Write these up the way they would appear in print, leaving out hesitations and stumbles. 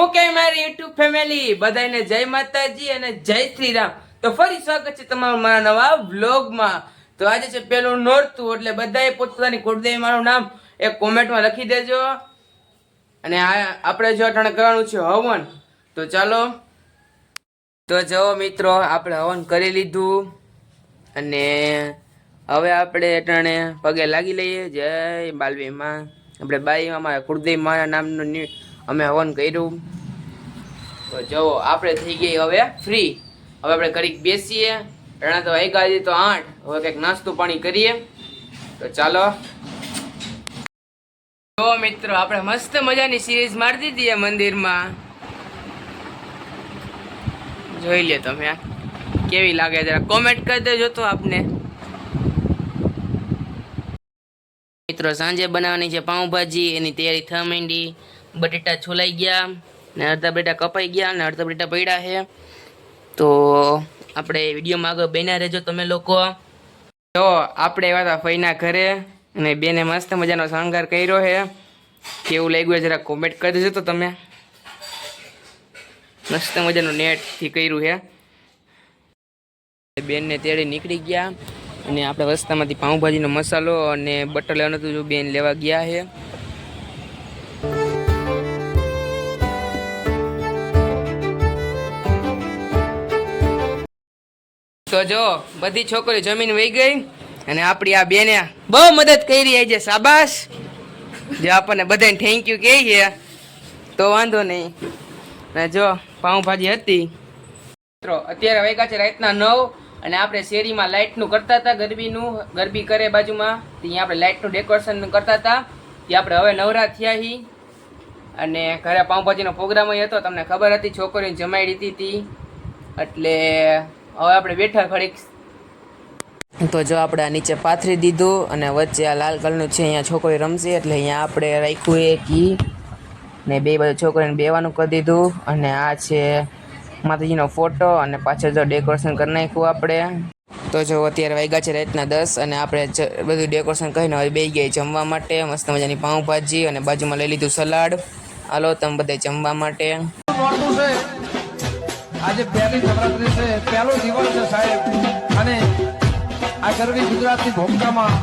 હું કે મારી યુટ્યુબ ફેમિલી બધાને જય માતાજી અને જય શ્રી રામ। તો ફરી સ્વાગત છે તમારું મારા નવા વ્લોગમાં। તો આજે છે પેલું નોરતું, એટલે બધાએ પોતાની કુળદેવી મારું નામ એક કોમેન્ટમાં લખી દેજો। અને આપણે જો અટાણે કરવાનું છે હવન, તો ચાલો। તો જો મિત્રો આપણે હવન કરી લીધું અને હવે આપણે અટાણે પગે લાગી લઈએ। જય બાલવી માં, આપણે બાઈ અમારા કુળદેવી માના નામનું અમે હવન કર્યું। તો જો આપણે થઈ ગઈ હવે ફ્રી। હવે આપણે ઘડીક બેસીએ, ઘણા તો વાગ્યા તો 8। હવે કંઈક નાસ્તો પાણી કરીએ, તો ચાલો। જો મિત્રો આપણે મસ્ત મજાની સિરીઝ મારી દીધી મંદિરમાં, જોઈ લે તમે કેવી લાગે જરા કોમેન્ટ કરી દેજો તો આપને। મિત્રો સાંજે બનાવવાની છે પાઉંભાજી, એની તૈયારી થવા માંડી। બટેટા છોલાઈ ગયા ને અડધા બટેટા કપાઈ ગયા ને અડધા બટેટા પડ્યા છે। તો આપણે વિડીયોમાં આગળ બન્યા રહેજો તમે લોકો। તો આપણે એવા હતા ફઈના ઘરે અને બેને મસ્ત મજાનો શણગાર કર્યો છે। કેવું લાગ્યું જરા કોમેન્ટ કરી દેજો તો તમે। મસ્ત મજાનું નેટથી કર્યું છે। બેનને તેડી નીકળી ગયા અને આપણે રસ્તામાંથી પાઉંભાજીનો મસાલો અને બટર લેવાનું હતું, જો બેન લેવા ગયા છે। તો જો બધી છોકરીઓ જમીન વહી ગઈ અને આપણી આ બેને બહુ મદદ કરી આજે, શાબાશ। જો આપણને બધાને થેન્ક યુ કહે છે તો વાંધો નહીં। અને જો પાઉંભાજી હતી। મિત્રો અત્યારે વાગ્યા છે રાતના 9 અને આપણે શેરીમાં લાઇટનું કરતા હતા, ગરબી કરે બાજુમાં, ત્યાં આપણે લાઇટનું ડેકોરેશન કરતા હતા। ત્યાં આપણે હવે નવરા થયા છીએ અને ઘરે પાઉંભાજીનો પ્રોગ્રામ હતો, તમને ખબર હતી, છોકરીઓને જમાડી હતી, એટલે હવે આપણે બેઠા ઘડીક। તો જો આપણે આ નીચે પાથરી દીધું અને વચ્ચે આ લાલ કલરનું છે, અહીંયા છોકરી રમશે એટલે અહીંયા આપણે રાખ્યું એ કી ને બે બાજુ છોકરીને બેવાનું કરી દીધું। અને આ છે માતાજીનો ફોટો અને પાછળ જો ડેકોરેશન કરી નાખ્યું આપણે। તો જો અત્યારે વાગ્યા છે રાતના 10 અને આપણે બધું ડેકોરેશન કરીને હવે બેસી ગયા જમવા માટે। મસ્ત મજાની પાઉંભાજી અને બાજુમાં લઈ લીધું સલાડ। હાલો તમે બધા જમવા માટે। આજે પહેલી નવરાત્રી છે, પહેલો દિવસ છે સાહેબ, અને આ ગરવી ગુજરાતની ભૂમિકામાં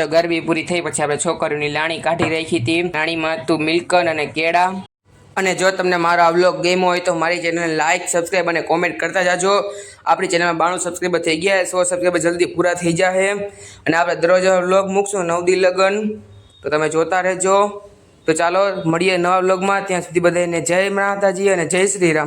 તો ગરબી પૂરી થઈ પછી આપણે છોકરીઓની લાણી કાઢી રાખી હતી. લાણીમાં હતું મિલ્કન અને કેળા. અને જો તમને મારો આ વ્લોગ ગમ્યો હોય તો મારી ચેનલને લાઇક, સબસ્ક્રાઈબ અને કોમેન્ટ કરતા જાજો. આપણી ચેનલમાં 92 સબસ્ક્રાઈબર થઈ ગયા, 100 સબસ્ક્રાઈબર જલ્દી પૂરા થઈ જશે. અને આપણે દરરોજ વ્લોગ મૂકશું 9 દી લગન, તો તમે જોતા રહેજો. તો ચાલો મળીએ નવા વ્લોગમાં. ત્યાં સુધી બધાને જય માતાજી અને જય શ્રી રામ.